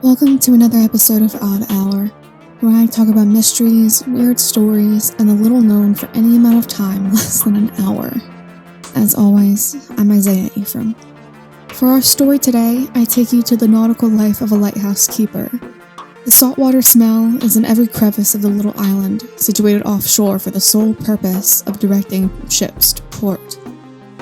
Welcome to another episode of Odd Hour, where I talk about mysteries, weird stories, and the little known for any amount of time less than an hour. As always, I'm Isaiah Ephraim. For our story today, I take you to the nautical life of a lighthouse keeper. The saltwater smell is in every crevice of the little island, situated offshore for the sole purpose of directing ships to port.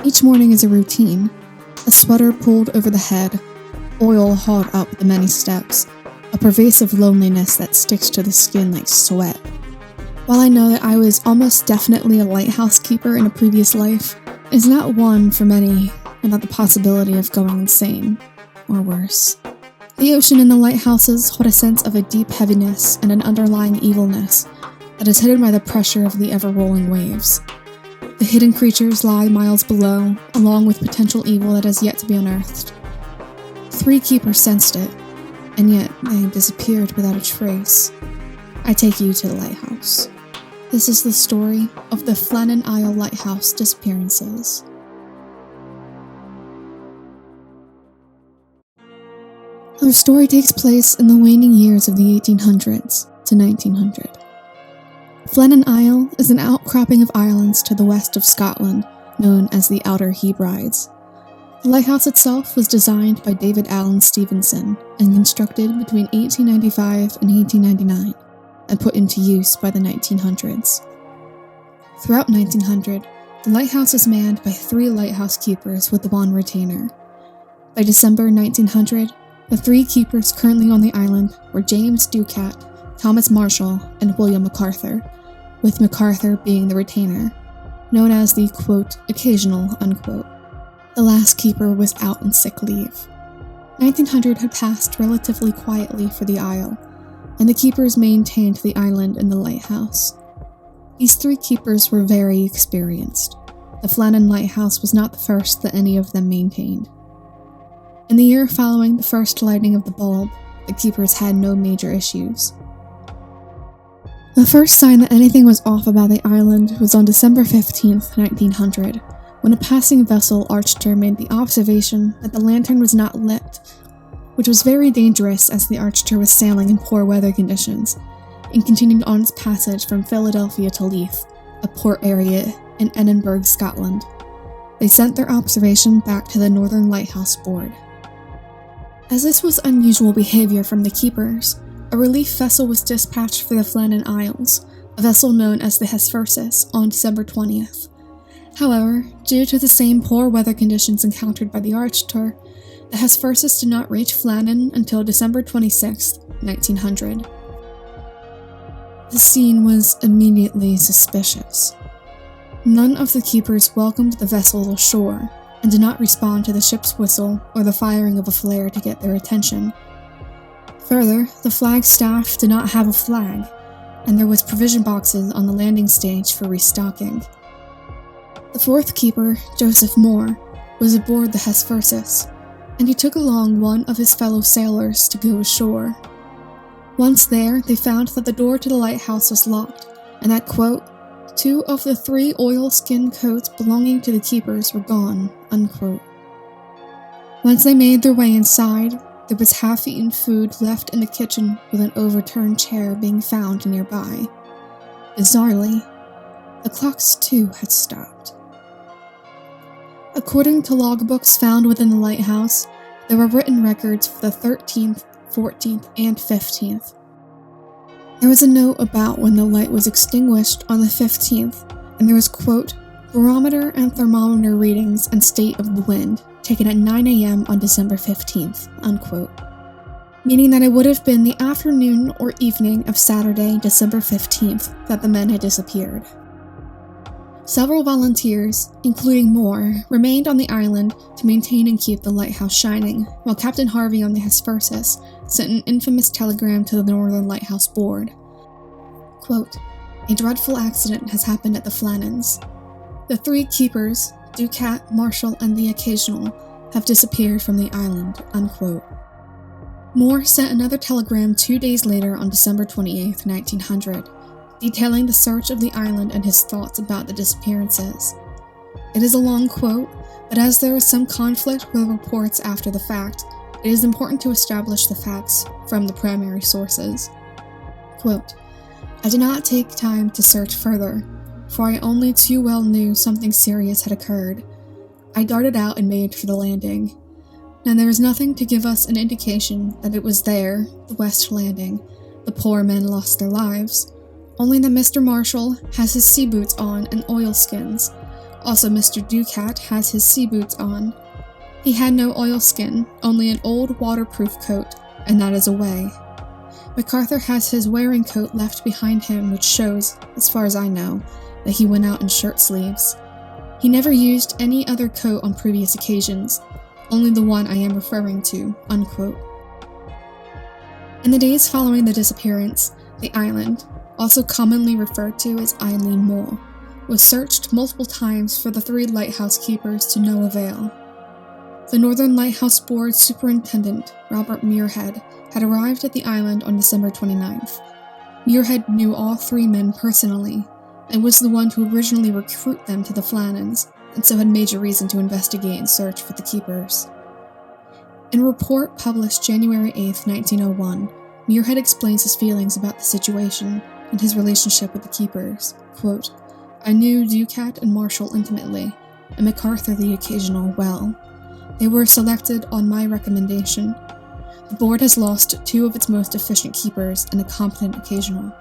Each morning is a routine, a sweater pulled over the head, oil hauled up the many steps, a pervasive loneliness that sticks to the skin like sweat. While I know that I was almost definitely a lighthouse keeper in a previous life, it's not one for many without the possibility of going insane, or worse. The ocean and the lighthouses hold a sense of a deep heaviness and an underlying evilness that is hidden by the pressure of the ever-rolling waves. The hidden creatures lie miles below, along with potential evil that has yet to be unearthed. 3 keepers sensed it, and yet they disappeared without a trace. I take you to the lighthouse. This is the story of the Flannan Lighthouse Disappearances. Our story takes place in the waning years of the 1800s to 1900. Flannan Isle is an outcropping of islands to the west of Scotland, known as the Outer Hebrides. The lighthouse itself was designed by David Allen Stevenson and constructed between 1895 and 1899, and put into use by the 1900s. Throughout 1900, the lighthouse was manned by 3 lighthouse keepers with 1 retainer. By December 1900, the 3 keepers currently on the island were James Ducat, Thomas Marshall, and William MacArthur, with MacArthur being the retainer, known as the, quote, occasional, unquote. The last keeper was out on sick leave. 1900 had passed relatively quietly for the Isle, and the keepers maintained the island and the lighthouse. These 3 keepers were very experienced. The Flannan Lighthouse was not the first that any of them maintained. In the year following the first lighting of the bulb, the keepers had no major issues. The first sign that anything was off about the island was on December 15th, 1900, when a passing vessel archer made the observation that the lantern was not lit, which was very dangerous as the archer was sailing in poor weather conditions, and continued on its passage from Philadelphia to Leith, a port area in Edinburgh, Scotland. They sent their observation back to the Northern Lighthouse Board. As this was unusual behavior from the keepers, a relief vessel was dispatched for the Flannan Isles, a vessel known as the Hesperus, on December 20th. However, due to the same poor weather conditions encountered by the archer, the Hesperus did not reach Flannan until December 26, 1900. The scene was immediately suspicious. None of the keepers welcomed the vessel ashore, and did not respond to the ship's whistle or the firing of a flare to get their attention. Further, the flag staff did not have a flag, and there was provision boxes on the landing stage for restocking. The 4th keeper, Joseph Moore, was aboard the Hesperus, and he took along one of his fellow sailors to go ashore. Once there, they found that the door to the lighthouse was locked, and that, quote, 2 of the 3 oilskin coats belonging to the keepers were gone, unquote. Once they made their way inside, there was half-eaten food left in the kitchen with an overturned chair being found nearby. Bizarrely, the clocks too had stopped. According to logbooks found within the lighthouse, there were written records for the 13th, 14th, and 15th. There was a note about when the light was extinguished on the 15th, and there was, quote, barometer and thermometer readings and state of the wind, taken at 9 a.m. on December 15th, unquote. Meaning that it would have been the afternoon or evening of Saturday, December 15th, that the men had disappeared. Several volunteers, including Moore, remained on the island to maintain and keep the lighthouse shining, while Captain Harvey on the Hesperus sent an infamous telegram to the Northern Lighthouse Board. Quote, a dreadful accident has happened at the Flannans. The 3 keepers, Ducat, Marshall, and the Occasional, have disappeared from the island, unquote. Moore sent another telegram 2 days later on December 28, 1900, detailing the search of the island and his thoughts about the disappearances. It is a long quote, but as there is some conflict with reports after the fact, it is important to establish the facts from the primary sources. Quote, "I did not take time to search further, for I only too well knew something serious had occurred. I darted out and made for the landing. Now there is nothing to give us an indication that it was there, the West Landing, the poor men lost their lives, only that Mr. Marshall has his sea boots on and oilskins. Also Mr. Ducat has his sea boots on. He had no oilskin, only an old waterproof coat, and that is away. MacArthur has his wearing coat left behind him, which shows, as far as I know, that he went out in shirt sleeves. He never used any other coat on previous occasions, only the one I am referring to." Unquote. In the days following the disappearance, the island, also commonly referred to as Eileen Mole, was searched multiple times for the 3 lighthouse keepers to no avail. The Northern Lighthouse Board Superintendent, Robert Muirhead, had arrived at the island on December 29th. Muirhead knew all 3 men personally, and was the one to originally recruit them to the Flannans, and so had major reason to investigate and search for the keepers. In a report published January 8, 1901, Muirhead explains his feelings about the situation and his relationship with the keepers. Quote, "I knew Ducat and Marshall intimately, and MacArthur the occasional well. They were selected on my recommendation. The board has lost 2 of its most efficient keepers and a competent occasional.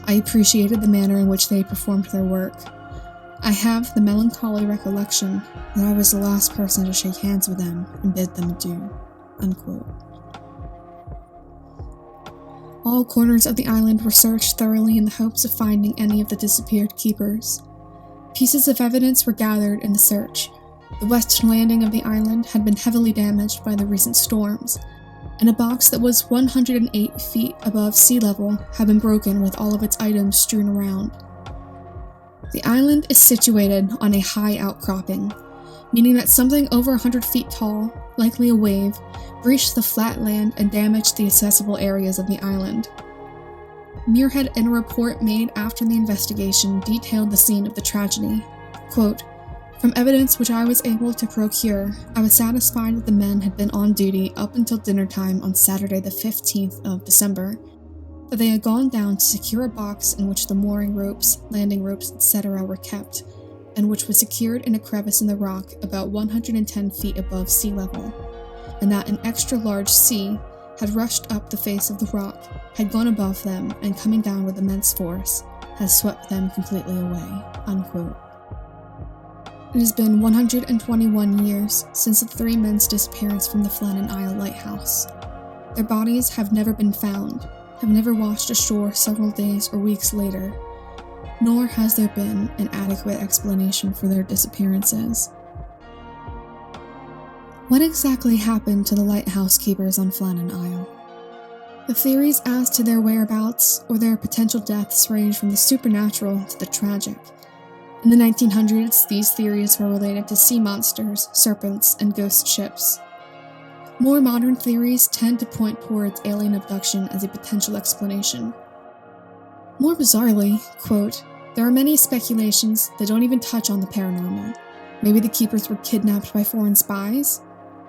I appreciated the manner in which they performed their work. I have the melancholy recollection that I was the last person to shake hands with them and bid them adieu." Unquote. All corners of the island were searched thoroughly in the hopes of finding any of the disappeared keepers. Pieces of evidence were gathered in the search. The west landing of the island had been heavily damaged by the recent storms, and a box that was 108 feet above sea level had been broken with all of its items strewn around. The island is situated on a high outcropping, meaning that something over 100 feet tall, likely a wave, breached the flat land and damaged the accessible areas of the island. Muirhead, in a report made after the investigation, detailed the scene of the tragedy. Quote, "From evidence which I was able to procure, I was satisfied that the men had been on duty up until dinner time on Saturday the 15th of December, that they had gone down to secure a box in which the mooring ropes, landing ropes, etc. were kept, and which was secured in a crevice in the rock about 110 feet above sea level, and that an extra large sea had rushed up the face of the rock, had gone above them, and coming down with immense force, has swept them completely away." Unquote. It has been 121 years since the 3 men's disappearance from the Flannan Isle Lighthouse. Their bodies have never been found, have never washed ashore several days or weeks later, nor has there been an adequate explanation for their disappearances. What exactly happened to the lighthouse keepers on Flannan Isle? The theories as to their whereabouts or their potential deaths range from the supernatural to the tragic. In the 1900s, these theories were related to sea monsters, serpents, and ghost ships. More modern theories tend to point towards alien abduction as a potential explanation. More bizarrely, quote, "There are many speculations that don't even touch on the paranormal. Maybe the keepers were kidnapped by foreign spies?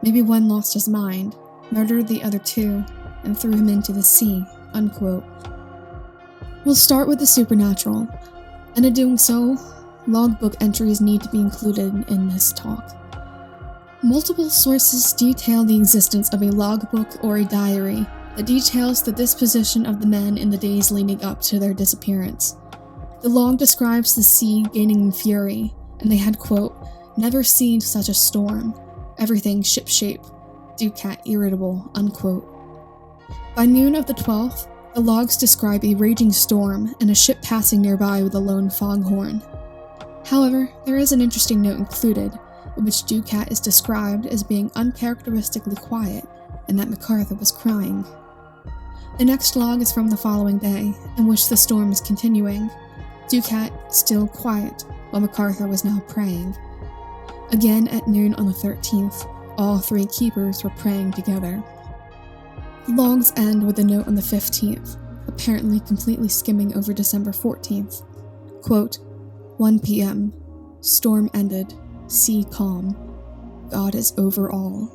Maybe one lost his mind, murdered the other 2, and threw him into the sea." Unquote. We'll start with the supernatural, and in doing so, logbook entries need to be included in this talk. Multiple sources detail the existence of a logbook or a diary that details the disposition of the men in the days leading up to their disappearance. The log describes the sea gaining in fury, and they had, quote, "never seen such a storm. Everything shipshape. Ducat irritable." Unquote. By noon of the 12th, the logs describe a raging storm and a ship passing nearby with a lone foghorn. However, there is an interesting note included, in which Ducat is described as being uncharacteristically quiet, and that MacArthur was crying. The next log is from the following day, in which the storm is continuing. Ducat still quiet, while MacArthur was now praying. Again at noon on the 13th, all 3 keepers were praying together. The logs end with a note on the 15th, apparently completely skimming over December 14th. Quote, "1 p.m. Storm ended. Sea calm. God is over all."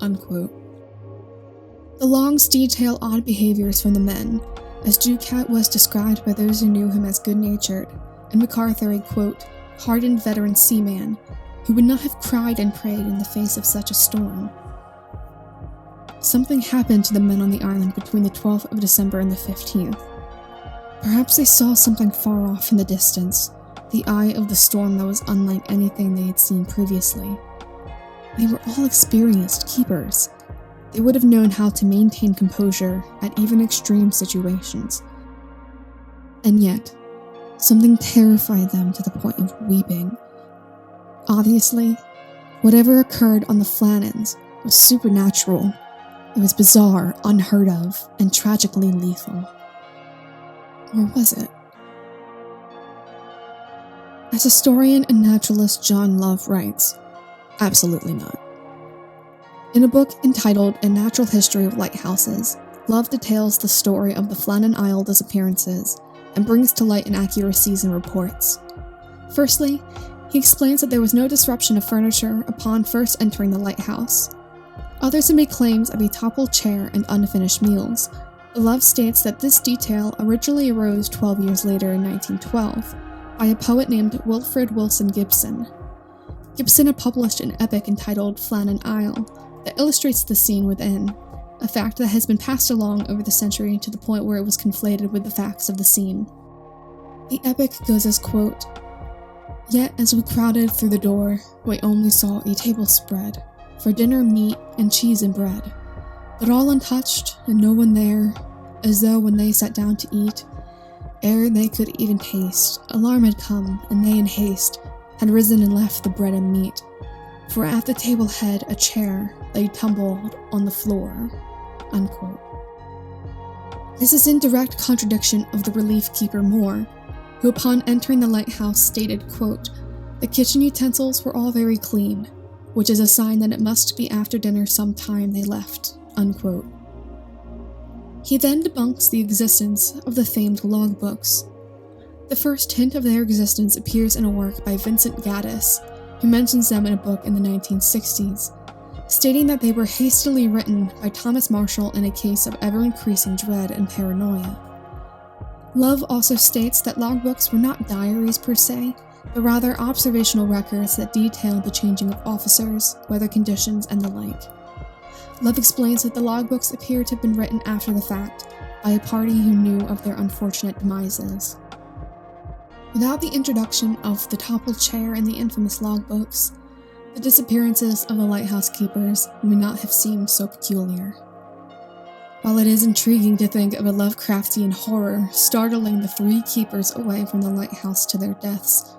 Unquote. The logs detail odd behaviors from the men, as Ducat was described by those who knew him as good-natured, and MacArthur a, quote, hardened veteran seaman who would not have cried and prayed in the face of such a storm. Something happened to the men on the island between the 12th of December and the 15th. Perhaps they saw something far off in the distance, the eye of the storm that was unlike anything they had seen previously. They were all experienced keepers. They would have known how to maintain composure at even extreme situations. And yet, something terrified them to the point of weeping. Obviously, whatever occurred on the Flannans was supernatural. It was bizarre, unheard of, and tragically lethal. Or was it? As historian and naturalist John Love writes, absolutely not. In a book entitled A Natural History of Lighthouses, Love details the story of the Flannan Isle disappearances and brings to light inaccuracies in reports. Firstly, he explains that there was no disruption of furniture upon first entering the lighthouse. Others have made claims of a toppled chair and unfinished meals. Love states that this detail originally arose 12 years later in 1912 by a poet named Wilfred Wilson Gibson. Gibson had published an epic entitled Flannan Isle that illustrates the scene within, a fact that has been passed along over the century to the point where it was conflated with the facts of the scene. The epic goes as, quote, yet as we crowded through the door, we only saw a table spread, for dinner meat and cheese and bread, but all untouched and no one there, as though when they sat down to eat, ere they could even taste, alarm had come, and they in haste had risen and left the bread and meat, for at the table head a chair lay tumbled on the floor, unquote. This is in direct contradiction of the relief keeper Moore, who upon entering the lighthouse stated, quote, the kitchen utensils were all very clean, which is a sign that it must be after dinner some time they left, unquote. He then debunks the existence of the famed logbooks. The first hint of their existence appears in a work by Vincent Gaddis, who mentions them in a book in the 1960s, stating that they were hastily written by Thomas Marshall in a case of ever-increasing dread and paranoia. Love also states that logbooks were not diaries per se, but rather observational records that detailed the changing of officers, weather conditions, and the like. Love explains that the logbooks appear to have been written after the fact, by a party who knew of their unfortunate demises. Without the introduction of the toppled chair and the infamous logbooks, the disappearances of the lighthouse keepers may not have seemed so peculiar. While it is intriguing to think of a Lovecraftian horror startling the 3 keepers away from the lighthouse to their deaths,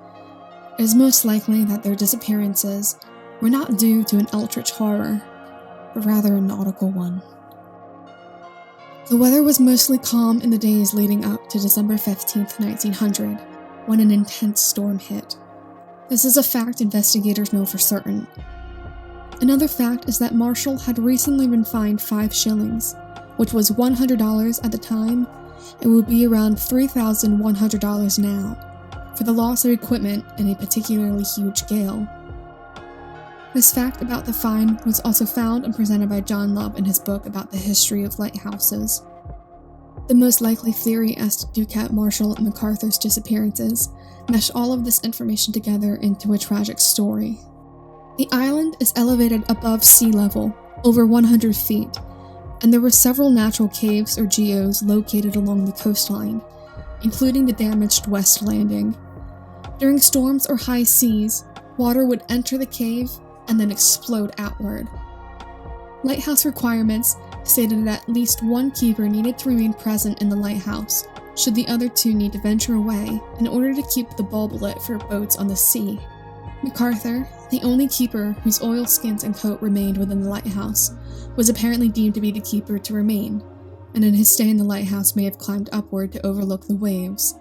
it is most likely that their disappearances were not due to an eldritch horror, but rather a nautical one. The weather was mostly calm in the days leading up to December 15th, 1900, when an intense storm hit. This is a fact investigators know for certain. Another fact is that Marshall had recently been fined 5 shillings, which was $100 at the time, and would be around $3,100 now, for the loss of equipment in a particularly huge gale. This fact about the fine was also found and presented by John Love in his book about the history of lighthouses. The most likely theory as to Ducat, Marshall, and MacArthur's disappearances mesh all of this information together into a tragic story. The island is elevated above sea level, over 100 feet, and there were several natural caves or geos located along the coastline, including the damaged West Landing. During storms or high seas, water would enter the cave and then explode outward. Lighthouse requirements stated that at least one keeper needed to remain present in the lighthouse, should the other 2 need to venture away in order to keep the bulb lit for boats on the sea. MacArthur, the only keeper whose oilskins and coat remained within the lighthouse, was apparently deemed to be the keeper to remain, and in his stay in the lighthouse may have climbed upward to overlook the waves.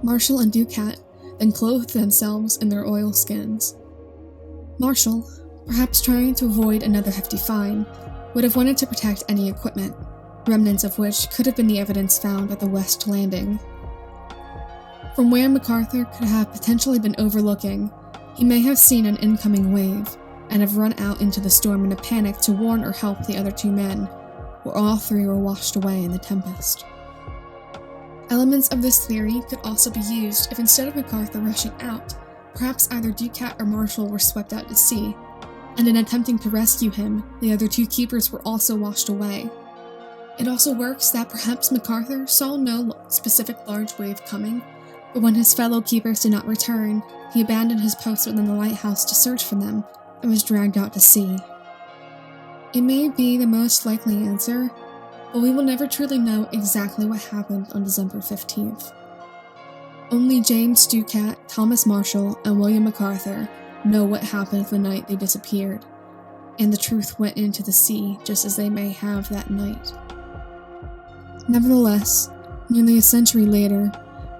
Marshall and Ducat then clothed themselves in their oilskins. Marshall, perhaps trying to avoid another hefty fine, would have wanted to protect any equipment, remnants of which could have been the evidence found at the West Landing. From where MacArthur could have potentially been overlooking, he may have seen an incoming wave, and have run out into the storm in a panic to warn or help the other two men, where all three were washed away in the tempest. Elements of this theory could also be used if instead of MacArthur rushing out, perhaps either Ducat or Marshall were swept out to sea, and in attempting to rescue him, the other two keepers were also washed away. It also works that perhaps MacArthur saw no specific large wave coming, but when his fellow keepers did not return, he abandoned his post within the lighthouse to search for them, and was dragged out to sea. It may be the most likely answer, but we will never truly know exactly what happened on December 15th. Only James Ducat, Thomas Marshall, and William MacArthur know what happened the night they disappeared, and the truth went into the sea just as they may have that night. Nevertheless, nearly a century later,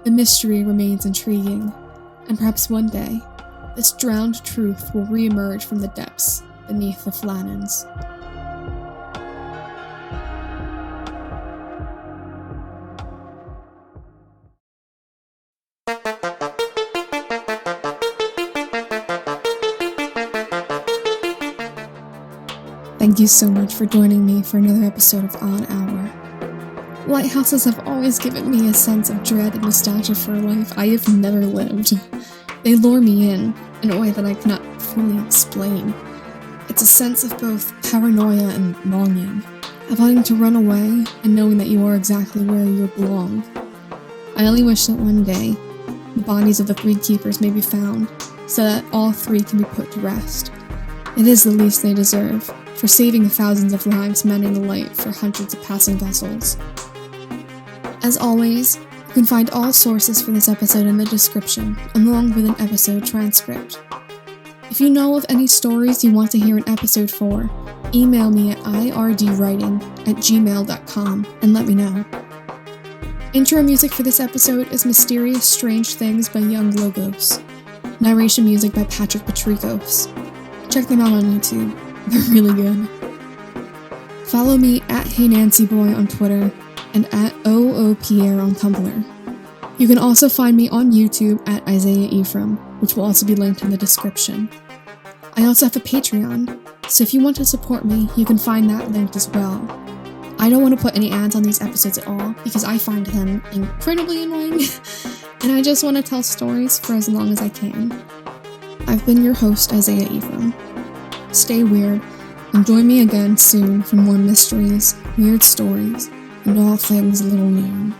the mystery remains intriguing, and perhaps one day, this drowned truth will re-emerge from the depths beneath the Flannans. Thank you so much for joining me for another episode of On Hour. Lighthouses have always given me a sense of dread and nostalgia for a life I have never lived. They lure me in a way that I cannot fully explain. It's a sense of both paranoia and longing, of wanting to run away and knowing that you are exactly where you belong. I only wish that one day, the bodies of the three keepers may be found, so that all three can be put to rest. It is the least they deserve, for saving the thousands of lives manning the light for hundreds of passing vessels. As always, you can find all sources for this episode in the description, along with an episode transcript. If you know of any stories you want to hear an episode for, email me at irdwriting@gmail.com and let me know. Intro music for this episode is Mysterious Strange Things by Young Logos. Narration music by Patrick Patricos. Check them out on YouTube. They're really good. Follow me at HeyNancyBoy on Twitter and at OOPierre on Tumblr. You can also find me on YouTube at Isaiah Ephraim, which will also be linked in the description. I also have a Patreon, so if you want to support me, you can find that linked as well. I don't want to put any ads on these episodes at all, because I find them incredibly annoying, and I just want to tell stories for as long as I can. I've been your host, Isaiah Ephraim. Stay weird, and join me again soon for more mysteries, weird stories, and all things little known.